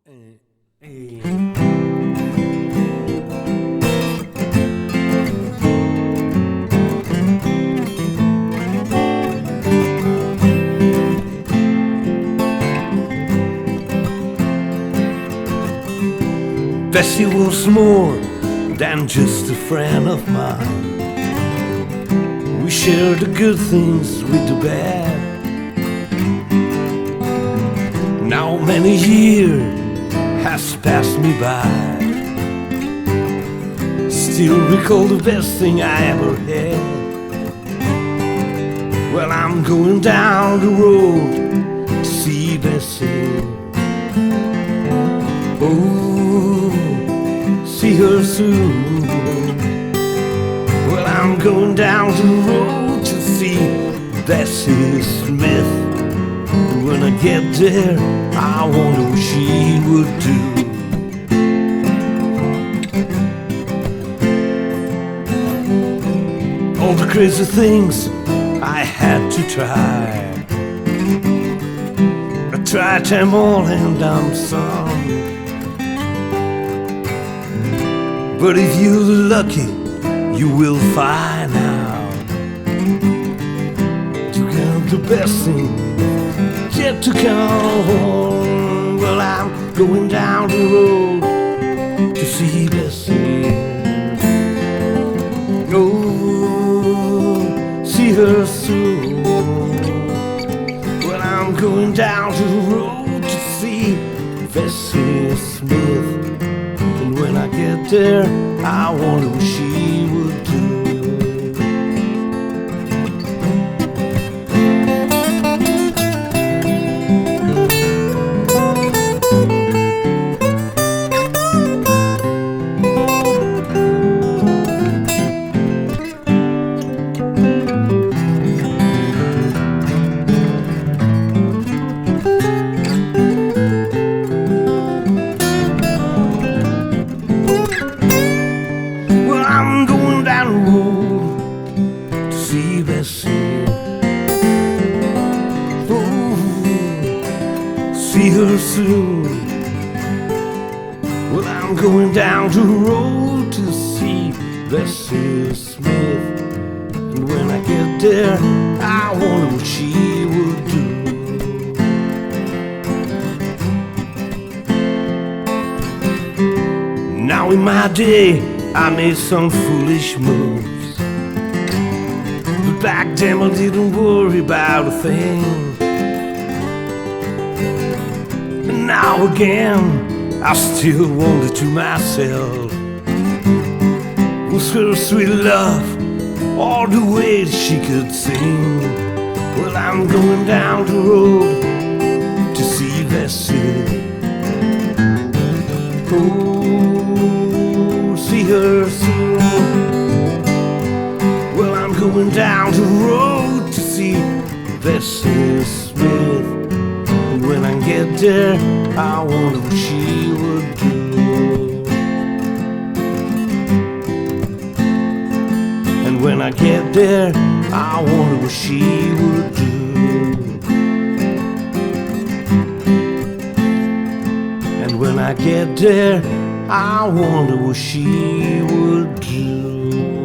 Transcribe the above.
Bessie was more than just a friend of mine. We shared the good things with the bad. Now many years has passed me by. Still recall the best thing I ever had. Well, I'm going down the road to see Bessie. Oh, see her soon. Well, I'm going down the road to see Bessie Smith. When I get there, I wonder what she would do. All the crazy things I had to try, I tried them all and done some. But if you're lucky, you will find out you got the best thing yet to come. Well, I'm going down the road to see Bessie. Oh, see her soon. Well, I'm going down the road to see Bessie Smith. And when I get there, I wonder what she would do. Soon. Well, I'm going down the road to see Bessie Smith. And when I get there, I wonder what she would do. Now in my day, I made some foolish moves, but back then I didn't worry about a thing. Now again, I still wonder to myself, was her sweet love all the way she could sing? Well, I'm going down the road to see Bessie. Oh, see her soon. Well, I'm going down the road to see Bessie Smith. When I get there, I wonder what she would do. And when I get there, I wonder what she would do. And when I get there, I wonder what she would do.